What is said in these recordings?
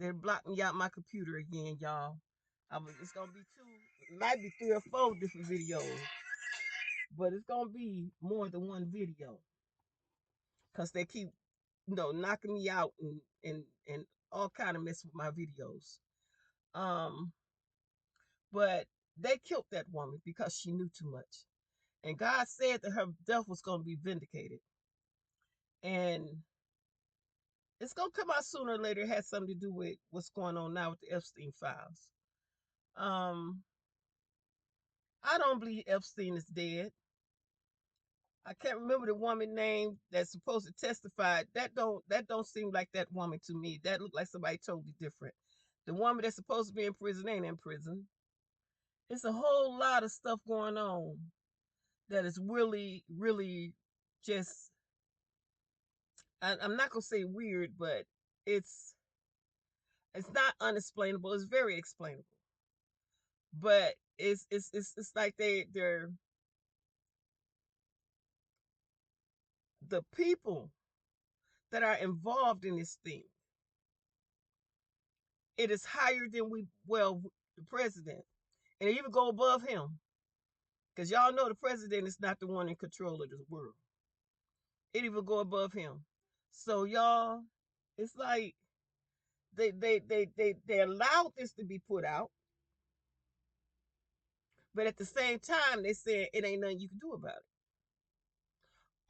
They blocked me out my computer again, y'all. It's gonna be two, it might be three or four different videos, but it's gonna be more than one video because they keep, knocking me out and all kind of mess with my videos. Um, but they killed that woman because she knew too much, and God said that her death was gonna be vindicated, and it's gonna come out sooner or later. It has something to do with what's going on now with the Epstein files. Um, I don't believe Epstein is dead. I can't remember the woman name that's supposed to testify. That don't seem like that woman to me. That looked like somebody totally different. The woman that's supposed to be in prison ain't in prison. It's a whole lot of stuff going on that is really, really just. I'm not gonna say weird, but it's it's not unexplainable. It's very explainable, but it's like they're the people that are involved in this thing. It is higher than the president, and it even go above him, because y'all know the president is not the one in control of the world. It even go above him. So y'all, it's like they allowed this to be put out, but at the same time they said it ain't nothing you can do about it.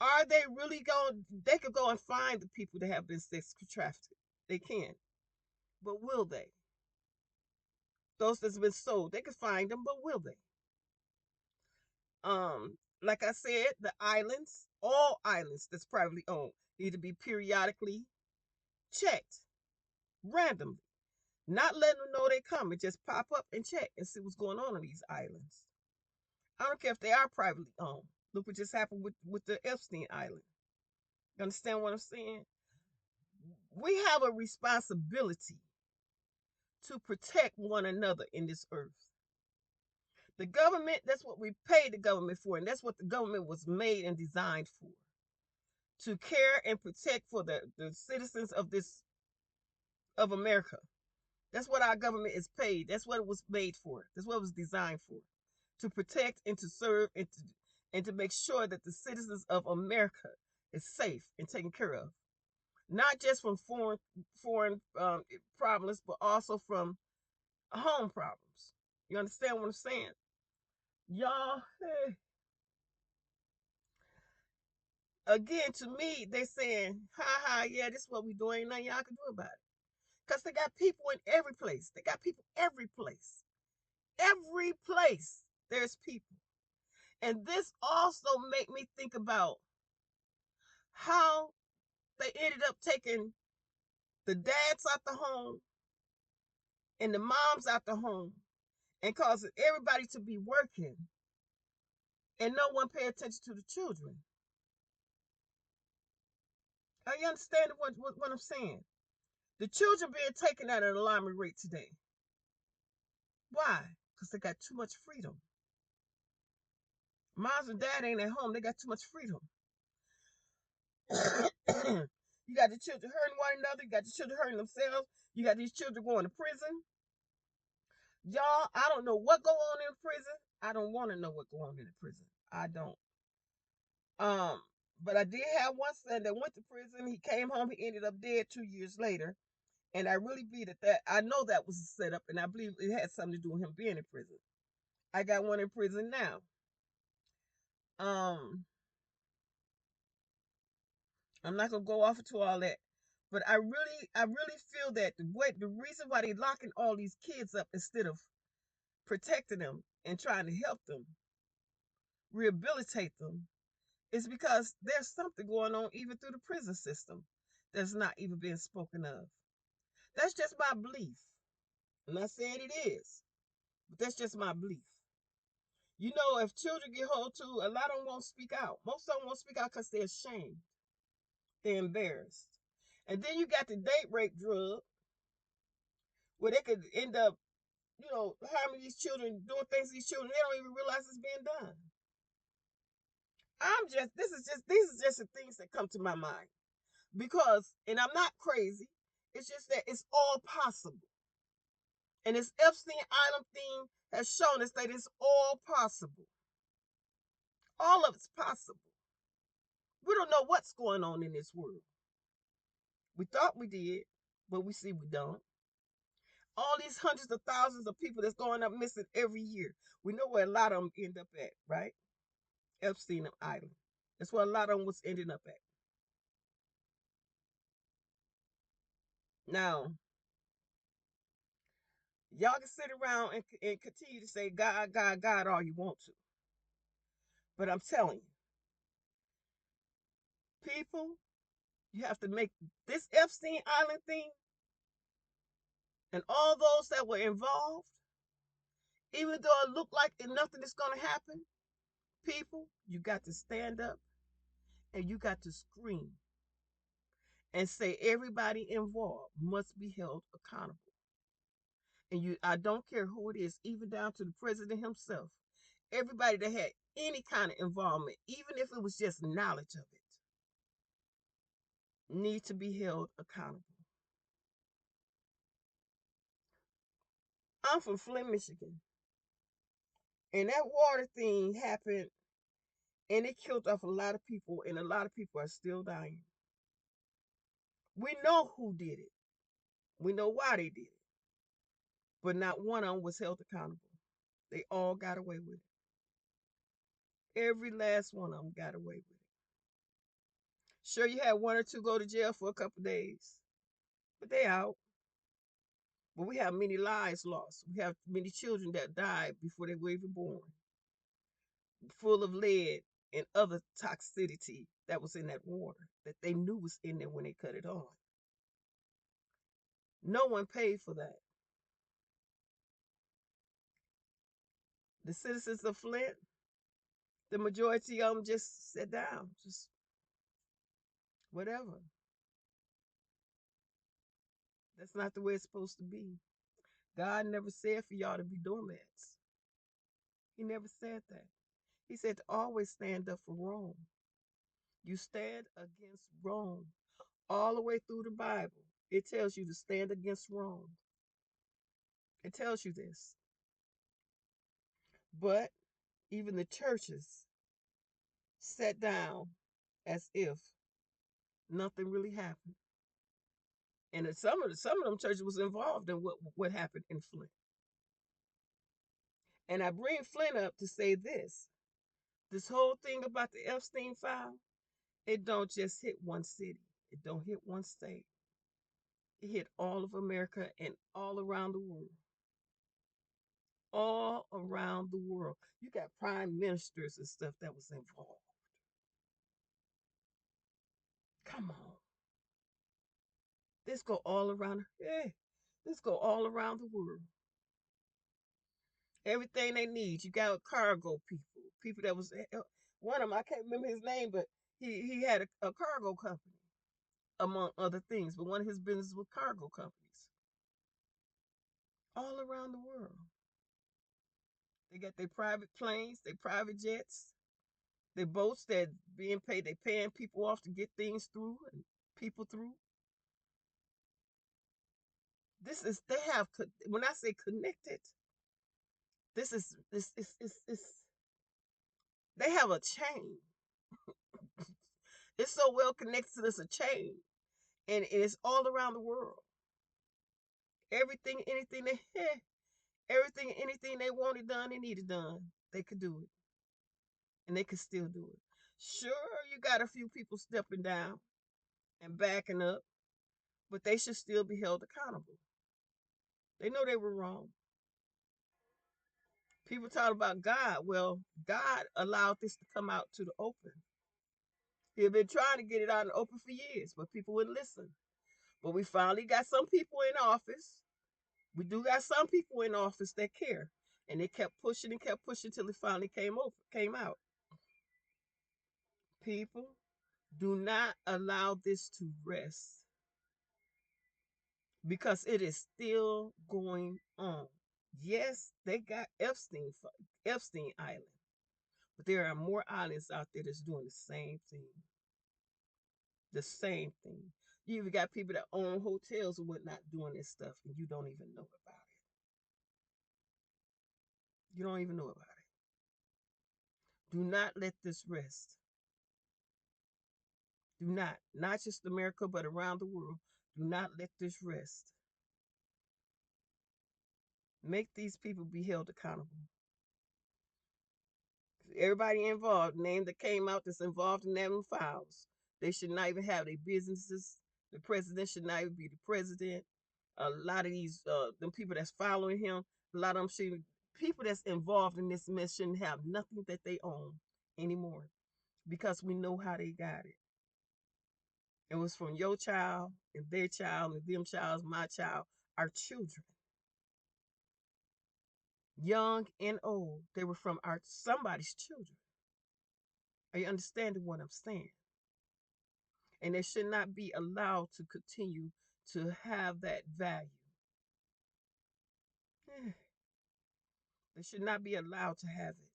Are they really going? They could go and find the people that have been sex trafficked. They can, but will they? Those that's been sold, they could find them, but will they? Like I said, the islands, all islands that's privately owned, need to be periodically checked randomly. Not letting them know they come and just pop up and check and see what's going on these islands. I don't care if they are privately owned. Look what just happened with the Epstein Island. You understand what I'm saying? We have a responsibility to protect one another in this earth. The government, that's what we pay the government for, and that's what the government was made and designed for. To care and protect for the citizens of America. That's what our government is paid. That's what it was made for. That's what it was designed for. To protect and to serve and to make sure that the citizens of America is safe and taken care of. Not just from foreign problems, but also from home problems. You understand what I'm saying? Y'all, again, to me, they saying, ha ha, yeah, this is what we doing. Ain't nothing y'all can do about it. Because they got people in every place. They got people every place. Every place there's people. And this also made me think about how they ended up taking the dads out the home and the moms out the home and causing everybody to be working and no one pay attention to the children. Are you understanding what I'm saying? The children being taken at an alarming rate today. Why? Because they got too much freedom. Moms and dad ain't at home. They got too much freedom. You got the children hurting one another. You got the children hurting themselves. You got these children going to prison. Y'all, I don't know what go on in prison. I don't want to know what go on in the prison. I don't. Um, but I did have one son that went to prison. He came home. He ended up dead 2 years later. And I really believe that I know that was a setup, and I believe it had something to do with him being in prison. I got one in prison now. Um, I'm not gonna go off into all that, but I really feel that the reason why they locking all these kids up instead of protecting them and trying to help them, rehabilitate them, is because there's something going on even through the prison system that's not even being spoken of. That's just my belief. I'm not saying it is, but that's just my belief. You know, if children get hold to, a lot of them won't speak out. Most of them won't speak out because they're ashamed. They're embarrassed. And then you got the date rape drug, where they could end up, harming these children, doing things to these children. They don't even realize it's being done. These are just the things that come to my mind. Because, and I'm not crazy, It's just that it's all possible. And this Epstein Island thing has shown us that it's all possible. All of it's possible. We don't know what's going on in this world. We thought we did, but we see we don't. All these hundreds of thousands of people that's going up missing every year. We know where a lot of them end up at, right? Epstein Island. That's where a lot of them was ending up at. Now, y'all can sit around and continue to say God, God, God all you want to. But I'm telling you, people, you have to make this Epstein Island thing and all those that were involved, even though it looked like nothing is going to happen, people, you got to stand up and you got to scream and say everybody involved must be held accountable. And I don't care who it is, even down to the president himself. Everybody that had any kind of involvement, even if it was just knowledge of it, need to be held accountable. I'm from Flint, Michigan, and that water thing happened, and it killed off a lot of people, and a lot of people are still dying. We know who did it. We know why they did it, but not one of them was held accountable. They all got away with it. Every last one of them got away with it. Sure, you had one or two go to jail for a couple days, but they out. But we have many lives lost. We have many children that died before they were even born, full of lead and other toxicity that was in that water that they knew was in there when they cut it on. No one paid for that. The citizens of Flint, the majority of them just sat down, just whatever. That's not the way it's supposed to be. God never said for y'all to be doormats. He never said that. He said to always stand up for wrong. You stand against wrong. All the way through the Bible, it tells you to stand against wrong. It tells you this. But even the churches sat down as if nothing really happened. And some of them churches was involved in what happened in Flint. And I bring Flint up to say this. This whole thing about the Epstein file, it don't just hit one city. It don't hit one state. It hit all of America and all around the world. All around the world. You got prime ministers and stuff that was involved. Come on. This go all around. Hey, this go all around the world. Everything they need. You got cargo people. People that was one of them, I can't remember his name, but he had a cargo company, among other things. But one of his businesses was cargo companies. All around the world. They got their private planes, their private jets, their boats that being paid, they paying people off to get things through and people through. This is they have when I say connected, this is this they have a chain. It's so well connected to this a chain, and it's all around the world. Everything, anything they everything, anything they wanted done, they needed done, they could do it, and they could still do it. Sure, you got a few people stepping down and backing up, but they should still be held accountable. They know they were wrong. People talk about God. Well, God allowed this to come out to the open. He had been trying to get it out in the open for years, but people wouldn't listen. But we finally got some people in office. We do got some people in office that care. And they kept pushing till it finally came out. People, do not allow this to rest because it is still going on. Yes, they got Epstein Island, but there are more islands out there that's doing the same thing. The same thing. You even got people that own hotels and whatnot doing this stuff, and you don't even know about it. You don't even know about it. Do not let this rest. Do not. Not just America, but around the world. Do not let this rest. Make these people be held accountable. Everybody involved, name that came out that's involved in them files. They should not even have their businesses. The president should not even be the president. A lot of these, them people that's following him, a lot of them should, people that's involved in this mess shouldn't have nothing that they own anymore because we know how they got it. It was from your child and their child and them child's my child, our children, young and old. They were from our somebody's children. Are you understanding what I'm saying? And they should not be allowed to continue to have that value. They should not be allowed to have it.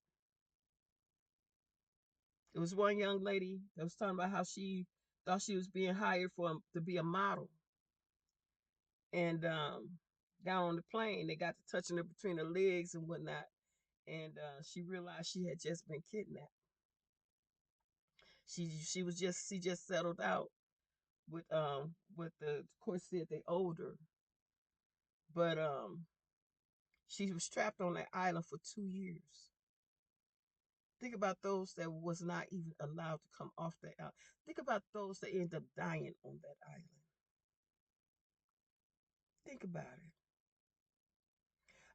There was one young lady that was talking about how she thought she was being hired for to be a model, and got on the plane. They got to touching her between her legs and whatnot, and she realized she had just been kidnapped. She just settled out with the court said they owed her, but she was trapped on that island for 2 years. Think about those that was not even allowed to come off that island. Think about those that end up dying on that island. Think about it.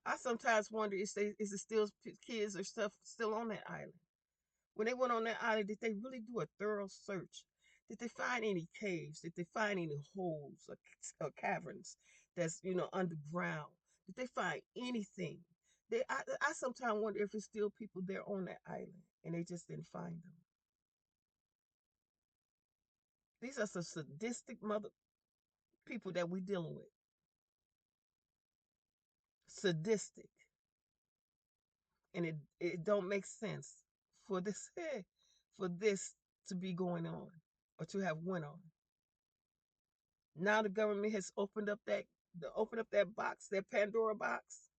I sometimes wonder is it still kids or stuff still on that island? When they went on that island, did they really do a thorough search? Did they find any caves? Did they find any holes or caverns that's underground? Did they find anything? I sometimes wonder if it's still people there on that island and they just didn't find them. These are some sadistic mother people that we're dealing with. Sadistic, and it don't make sense for this for this to be going on or to have went on. Now the government has opened up that box, that Pandora box.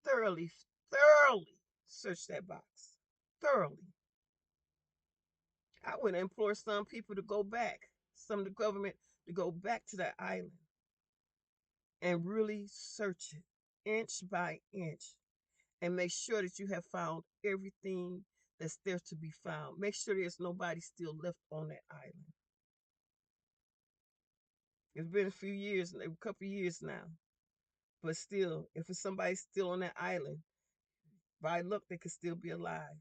Thoroughly, thoroughly search that box. Thoroughly. I would implore some people to go back, some of the government to go back to that island and really search it inch by inch and make sure that you have found everything that's there to be found. Make sure there's nobody still left on that island. It's been a few years, a couple of years now. But still, if it's somebody still on that island, by luck, they could still be alive.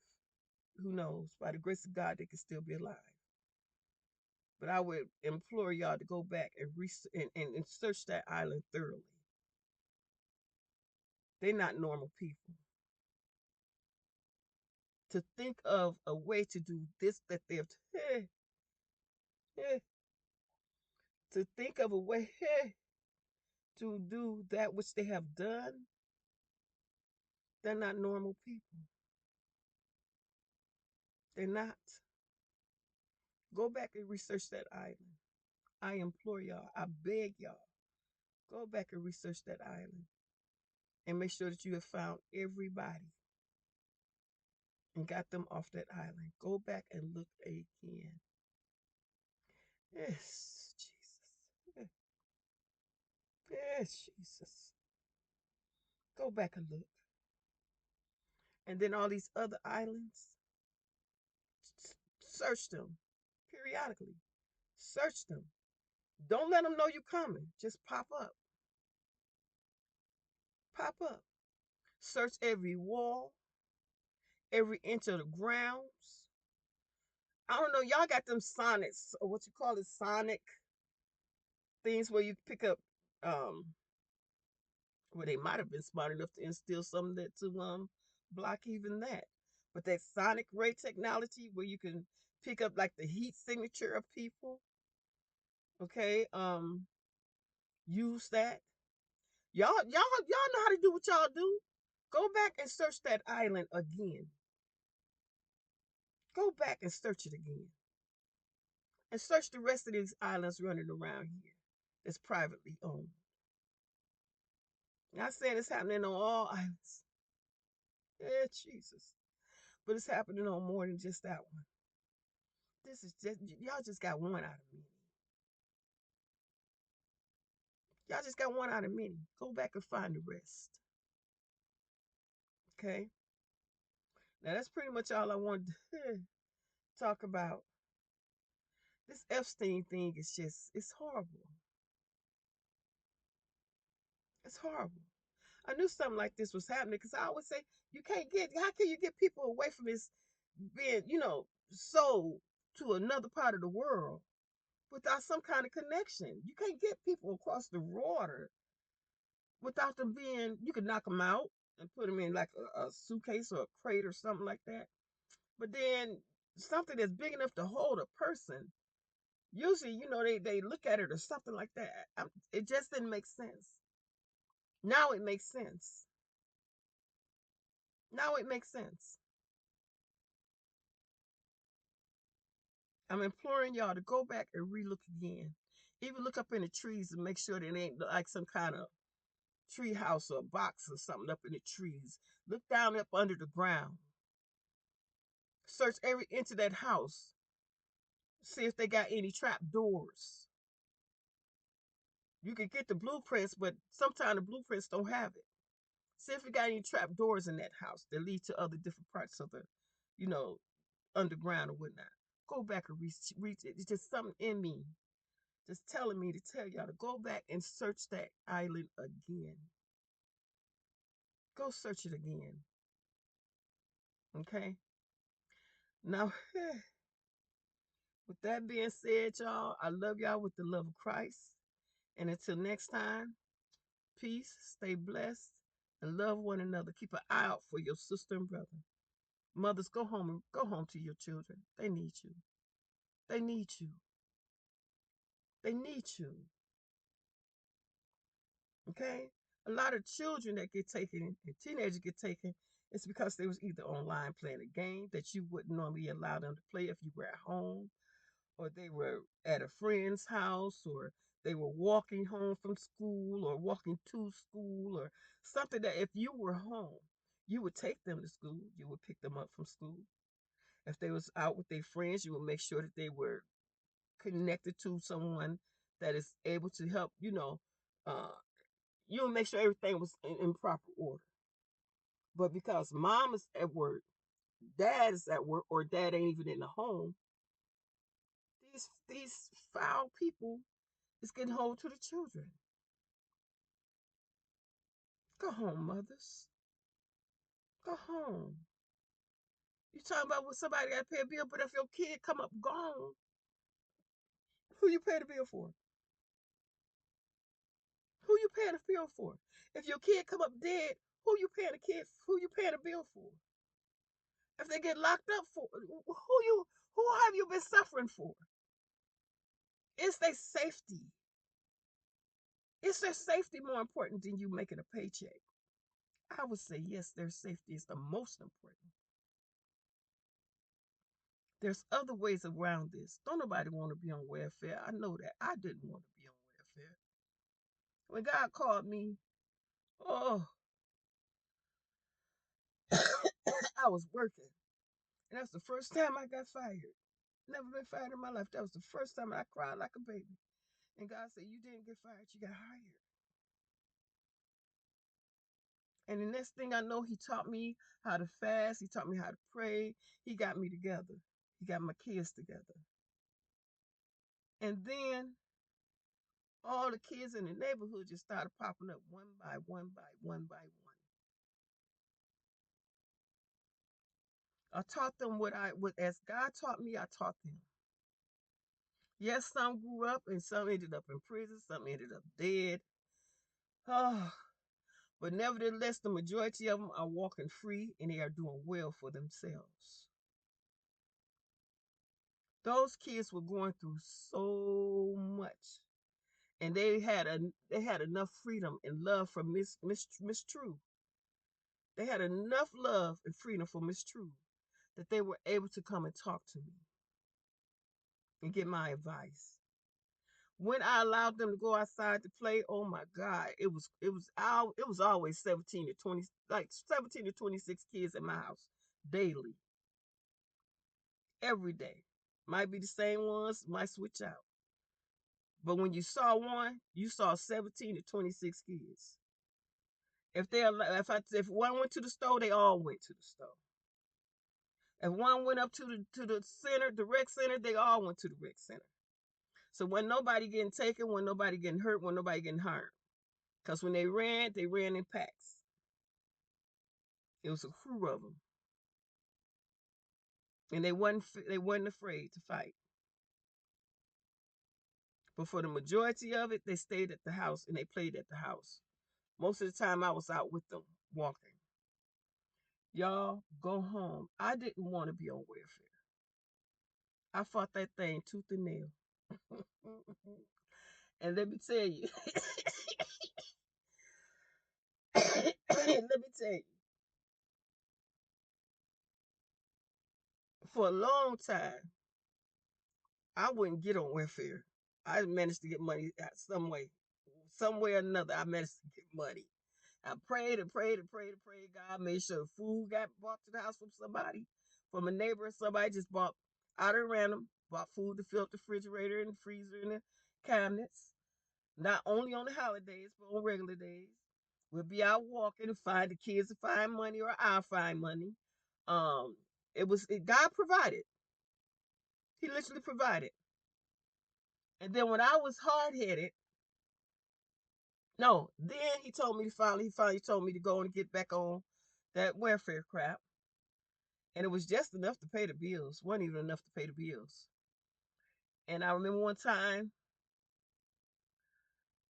Who knows? By the grace of God, they could still be alive. But I would implore y'all to go back and and search that island thoroughly. They're not normal people. To think of a way to do this that they've to think of a way to do that which they have done, they're not normal people. They're not. Go back and research that island. I implore y'all. I beg y'all. Go back and research that island and make sure that you have found everybody and got them off that island. Go back and look again. Yes, Jesus. Yes, Jesus. Go back and look. And then all these other islands, search them periodically. Search them. Don't let them know you're coming. Just pop up. Pop up. Search every wall, every inch of the grounds. I don't know. Y'all got them sonics, or what you call it, sonic things where you pick up, um, well, they might have been smart enough to instill something that to block even that. But that sonic ray technology where you can pick up like the heat signature of people, okay? Use that. Y'all know how to do what y'all do. Go back and search that island again. Go back and search it again. and search the rest of these islands running around here that's privately owned. Not saying it's happening on all islands. Yeah, Jesus. But it's happening on more than just that one. This is just, y'all just got one out of many. Y'all just got one out of many. Go back and find the rest. Okay? Now, that's pretty much all I wanted to talk about. This Epstein thing is just, it's horrible. It's horrible. I knew something like this was happening because I always say, how can you get people away from this being, sold to another part of the world without some kind of connection? You can't get people across the water without them being, you can knock them out and put them in like a suitcase or a crate or something like that. But then something that's big enough to hold a person, usually, they look at it or something like that. It just didn't make sense. Now it makes sense. Now it makes sense. I'm imploring y'all to go back and relook again. Even look up in the trees and make sure that it ain't like some kind of tree house or a box or something up in the trees. Look down up under the ground. Search every inch of that house. See if they got any trap doors. You can get the blueprints, but sometimes the blueprints don't have it. See if you got any trap doors in that house that lead to other different parts of the, you know, underground or whatnot. Go back and reach it. It's just something in me just telling me to tell y'all to go back and search that island again. Go search it again. Okay? Now, with that being said, y'all, I love y'all with the love of Christ. And until next time, peace, stay blessed, and love one another. Keep an eye out for your sister and brother. Mothers, go home to your children. They need you. They need you. They need you. Okay? A lot of children that get taken and teenagers get taken, it's because they was either online playing a game that you wouldn't normally allow them to play if you were at home, or they were at a friend's house, or they were walking home from school or walking to school or something that if you were home, you would take them to school, you would pick them up from school. If they was out with their friends, you would make sure that they were connected to someone that is able to help, uh, you would make sure everything was in proper order. But because mom is at work, dad is at work, or dad ain't even in the home, these foul people is getting hold to the children. Go home, mothers. Go home. You talking about what somebody got to pay a bill, but if your kid come up gone, who you pay the bill for? Who you paying the bill for? If your kid come up dead, who you paying the kid? Who you paying the bill for? If they get locked up for, who have you been suffering for? It's their safety. Is their safety more important than you making a paycheck? I would say yes, their safety is the most important. There's other ways around this. Don't nobody want to be on welfare. I know that. I didn't want to be on welfare. When God called me, oh, I was working. And that's the first time I got fired. Never been fired in my life. That was the first time I cried like a baby. And God said, you didn't get fired, you got hired. And the next thing I know, he taught me how to fast. He taught me how to pray. He got me together. He got my kids together. And then all the kids in the neighborhood just started popping up one by one by one by one. I taught them what as God taught me, I taught them. Yes, some grew up and some ended up in prison, some ended up dead. Oh, but nevertheless, the majority of them are walking free and they are doing well for themselves. Those kids were going through so much, and they had enough freedom and love from Miss True. They had enough love and freedom for Miss True that they were able to come and talk to me. and get my advice. When I allowed them to go outside to play, oh my God, it was always 17 to 20, like 17 to 26 kids in my house daily, every day. Might be the same ones, might switch out. But when you saw one, you saw 17 to 26 kids. If one went to the store, they all went to the store. If one went up to the center, the rec center, they all went to the rec center. So when nobody getting taken, when nobody getting hurt, when nobody getting harmed. Because when they ran in packs. It was a crew of them, and they wasn't afraid to fight. But for the majority of it, they stayed at the house and they played at the house. Most of the time, I was out with them walking. Y'all go home. I didn't want to be on welfare. I fought that thing tooth and nail. And let me tell you, let me tell you, for a long time, I wouldn't get on welfare. I managed to get money some way or another. I managed to get money. I prayed and prayed and prayed and prayed. God made sure food got brought to the house from somebody, from a neighbor. Somebody just bought out of random, bought food to fill up the refrigerator and the freezer and the cabinets. Not only on the holidays, but on regular days. We'll be out walking and find the kids to find money or I'll find money. Um, God provided. He literally provided. And then when I was hard headed, no, then he finally told me to go and get back on that welfare crap. And it was just enough to pay the bills. Wasn't even enough to pay the bills. And I remember one time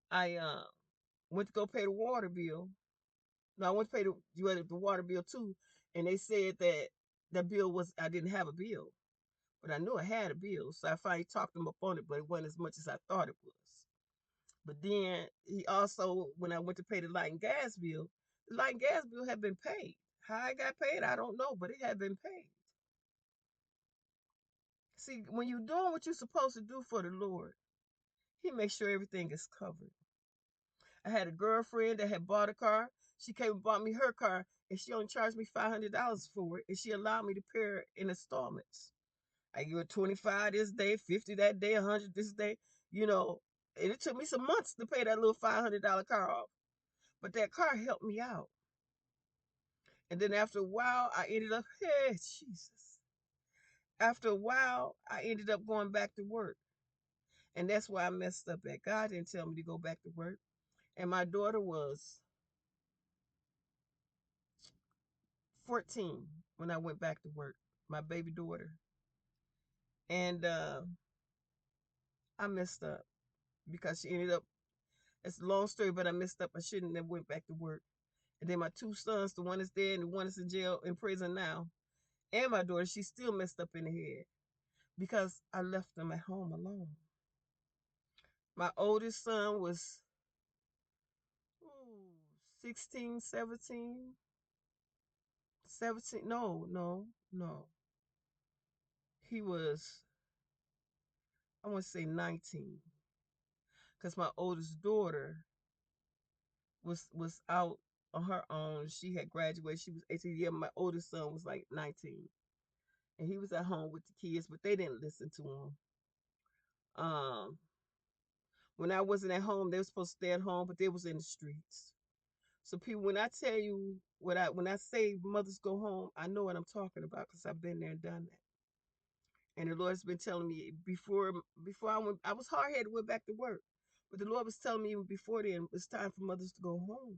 I went to go pay the water bill. No, I went to pay the water bill too, and they said that the bill was I didn't have a bill, but I knew I had a bill, so I finally talked them up on it, but it wasn't as much as I thought it was. But then he also, when I went to pay the light and gas bill had been paid. How I got paid, I don't know, but it had been paid. See, when you're doing what you're supposed to do for the Lord, He makes sure everything is covered. I had a girlfriend that had bought a car. She came and bought me her car, and she only charged me $500 for it, and she allowed me to pay her in installments. I give her 25 this day, 50 that day, 100 this day, you know. And it took me some months to pay that little $500 car off, but that car helped me out. And then after a while, I ended up, hey, Jesus. After a while, I ended up going back to work. And that's why I messed up at. God didn't tell me to go back to work. And my daughter was 14 when I went back to work, my baby daughter. And I messed up because she ended up, it's a long story, but I messed up. I shouldn't have went back to work. And then my two sons, the one is dead and the one is in jail, in prison now. And my daughter, she's still messed up in the head because I left them at home alone. My oldest son was ooh, 16, 17, 17. No, no, no. He was, I want to say 19. Because my oldest daughter was out on her own. She had graduated. She was 18. Yeah, my oldest son was like 19. And he was at home with the kids, but they didn't listen to him. Um, when I wasn't at home, they were supposed to stay at home, but they was in the streets. So people, when I tell you when I say mothers go home, I know what I'm talking about because I've been there and done that. And the Lord's been telling me before I was hard headed, went back to work. But the Lord was telling me even before then, it's time for mothers to go home.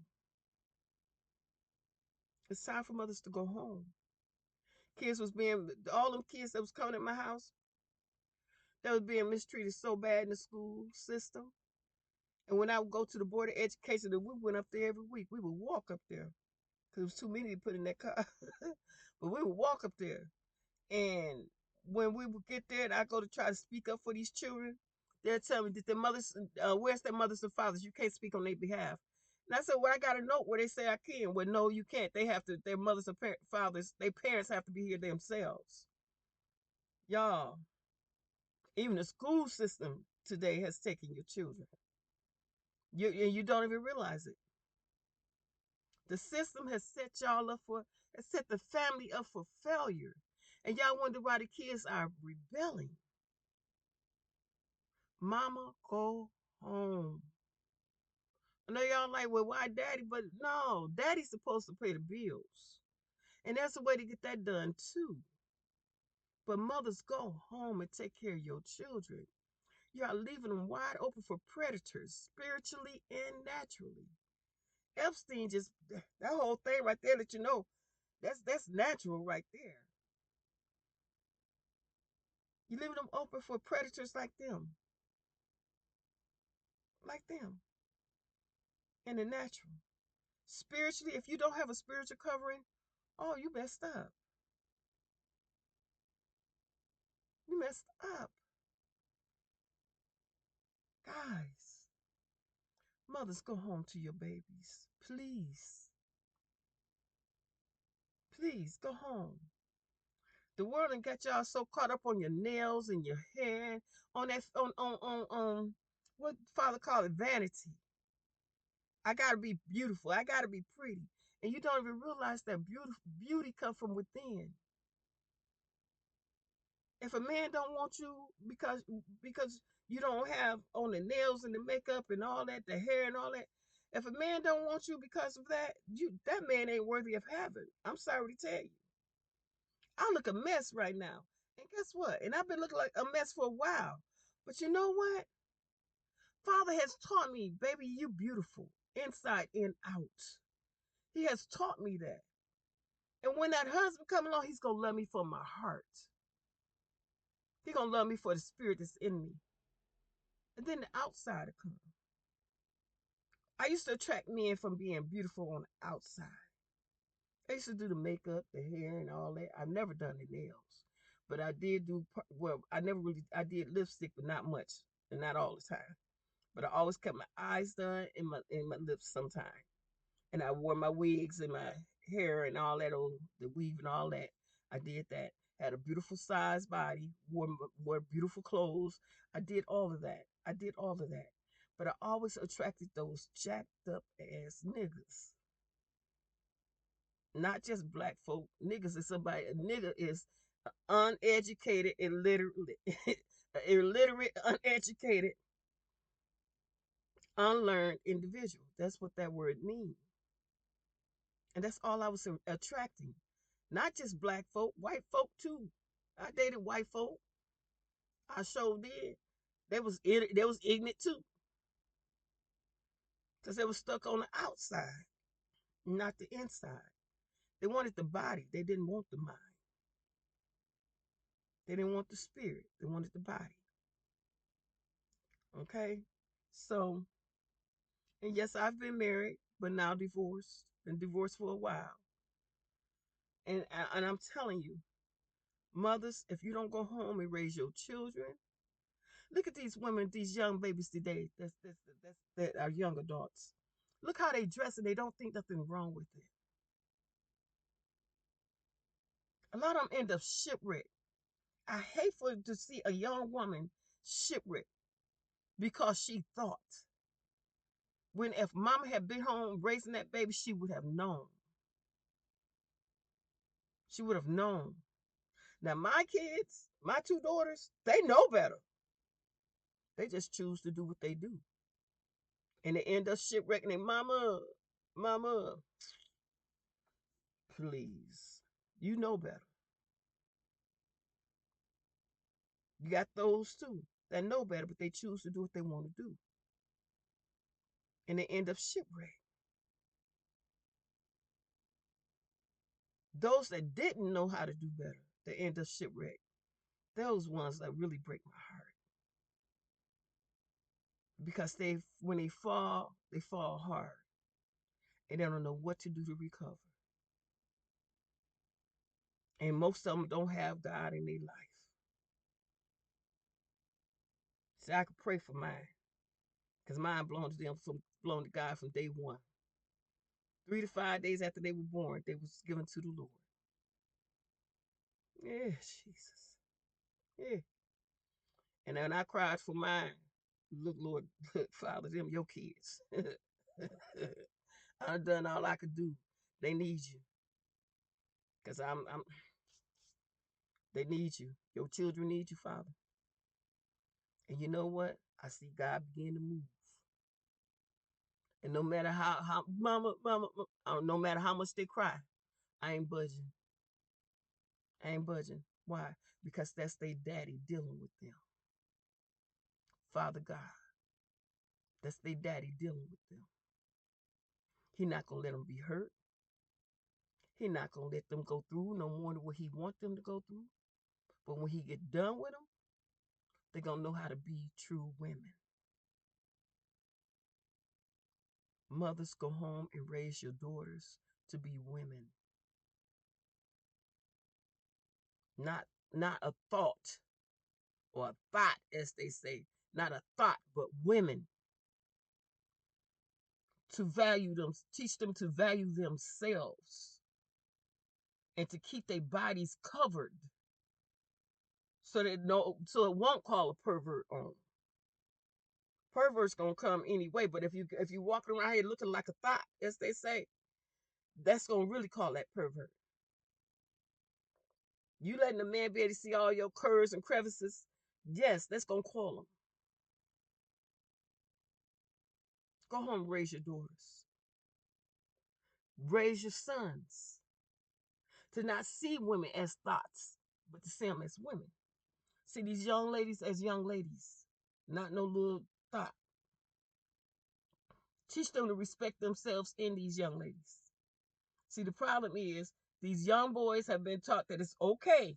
It's time for mothers to go home. All them kids that was coming in my house, that was being mistreated so bad in the school system. And when I would go to the Board of Education, we went up there every week. We would walk up there because there was too many to put in that car. But we would walk up there. And when we would get there and I go to try to speak up for these children, they'll tell me that their mothers, where's their mothers and fathers? You can't speak on their behalf. And I said, well, I got a note where they say I can. Well, no, you can't. They have to, their mothers and fathers, their parents have to be here themselves. Y'all, Even the school system today has taken your children. And you don't even realize it. The system has set y'all up for, has set the family up for failure. And y'all wonder why the kids are rebelling. Mama, go home. I know y'all like, well, why daddy? But no, daddy's supposed to pay the bills. And that's a way to get that done too. But mothers, go home and take care of your children. You are leaving them wide open for predators, spiritually and naturally. Epstein just, that whole thing right there, that you know, that's natural right there. You leaving them open for predators like them, in the natural. Spiritually, if you don't have a spiritual covering, oh, you messed up. You messed up. Guys, mothers, go home to your babies. Please, please go home. The world and got y'all so caught up on your nails and your hair, on that on what Father called it, vanity. I gotta be beautiful. I gotta be pretty, and you don't even realize that beauty comes from within. If a man don't want you because you don't have on the nails and the makeup and all that, the hair and all that, if a man don't want you because of that, that man ain't worthy of heaven. I'm sorry to tell you. I look a mess right now. And guess what? And I've been looking like a mess for a while. But you know what? Father has taught me, baby, you beautiful, inside and out. He has taught me that. And when that husband come along, he's gonna love me for my heart. He's gonna love me for the spirit that's in me. And then the outsider comes. I used to attract men from being beautiful on the outside. I used to do the makeup, the hair, and all that. I've never done the nails, but I did do. Well, I never really. I did lipstick, but not much, and not all the time. But I always kept my eyes done and my lips sometimes. And I wore my wigs and my hair and all that, old the weave and all that. I did that. Had a beautiful size body. Wore beautiful clothes. I did all of that. I did all of that. But I always attracted those jacked up ass niggas. Not just black folk. Niggas is somebody. A nigga is uneducated, illiterate, illiterate, uneducated, unlearned individual. That's what that word means. And that's all I was attracting. Not just black folk, white folk too. I dated white folk. I sure did. They was ignorant too. Because they were stuck on the outside, not the inside. They wanted the body. They didn't want the mind. They didn't want the spirit. They wanted the body. Okay? So, and yes, I've been married, but now divorced. Been divorced for a while. And I'm telling you, mothers, if you don't go home and raise your children, look at these women, these young babies today that are young adults. Look how they dress and they don't think nothing wrong with it. A lot of them end up shipwrecked. I hate for to see a young woman shipwrecked because she thought, when if mama had been home raising that baby, she would have known. She would have known. Now my kids, my two daughters, they know better. They just choose to do what they do. And they end up shipwrecking their mama, mama, please. You know better. You got those too that know better, but they choose to do what they want to do. And they end up shipwrecked. Those that didn't know how to do better, they end up shipwrecked. Those ones that really break my heart. Because when they fall hard. And they don't know what to do to recover. And most of them don't have God in their life. See, I could pray for mine. Because mine belonged to them, belonged to God from day one. 3 to 5 days after they were born, they was given to the Lord. Yeah, Jesus. Yeah. And then I cried for mine. Look, Lord, look, Father, them your kids. I've done all I could do. They need you. Because they need you. Your children need you, Father. And you know what? I see God begin to move. And no matter how mama, no matter how much they cry, I ain't budging. I ain't budging. Why? Because that's their daddy dealing with them. Father God, that's their daddy dealing with them. He not gonna let them be hurt. He not gonna let them go through no more than what he want them to go through. But when he get done with them, they gonna know how to be true women. Mothers, go home and raise your daughters to be women. Not a thought or a thought, as they say. Not a thought, but women. To value them, teach them to value themselves and to keep their bodies covered so it won't call a pervert on. Pervert's gonna come anyway, but if you walking around here looking like a thought, as they say, that's gonna really call that pervert. You letting the man be able to see all your curves and crevices, yes, that's gonna call him. Go home, raise your daughters, raise your sons to not see women as thoughts, but to see them as women. See these young ladies as young ladies, not no little thought. Teach them to respect themselves in these young ladies. See, the problem is these young boys have been taught that it's okay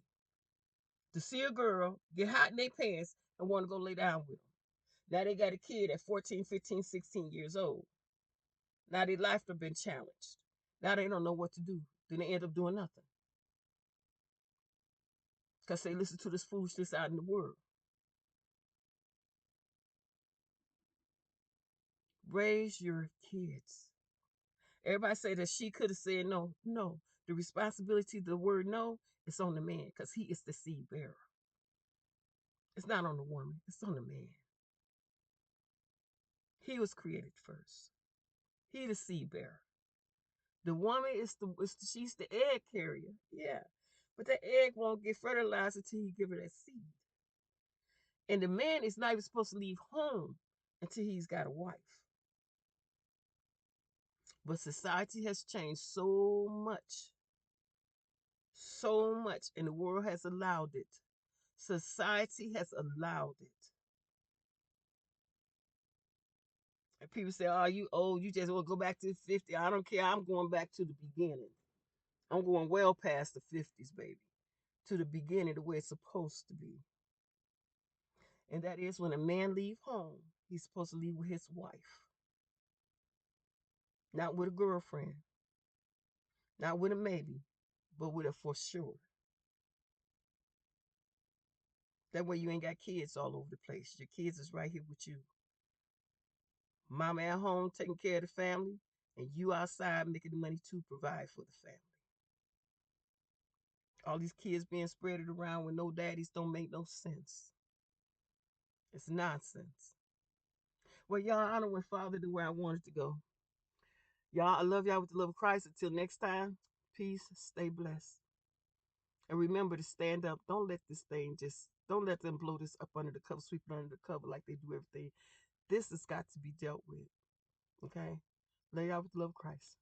to see a girl, get hot in their pants, and want to go lay down with them. Now they got a kid at 14, 15, 16 years old. Now their life have been challenged. Now they don't know what to do. Then they end up doing nothing. Because they listen to this foolishness out in the world. Raise your kids. Everybody say that she could have said no. No. The responsibility, the word no, is on the man because he is the seed bearer. It's not on the woman. It's on the man. He was created first. He the seed bearer. The woman she's the egg carrier. Yeah. But that egg won't get fertilized until you give her that seed. And the man is not even supposed to leave home until he's got a wife. But society has changed so much, and the world has allowed it. Society has allowed it. And people say, "Oh, you old? You just want to go back to the 50s?" I don't care. I'm going back to the beginning. I'm going well past the 50s, baby, to the beginning, the way it's supposed to be. And that is when a man leave home, he's supposed to leave with his wife, not with a girlfriend, not with a maybe, but with a for sure. That way you ain't got kids all over the place. Your kids is right here with you. Mama at home taking care of the family, and you outside making the money to provide for the family. All these kids being spread around with no daddies don't make no sense. It's nonsense. Well, y'all, I don't went farther than where I wanted to go. Y'all, I love y'all with the love of Christ. Until next time, peace, stay blessed. And remember to stand up. Don't let them blow this up under the cover, sweep it under the cover like they do everything. This has got to be dealt with. Okay? Lay out with the love of Christ.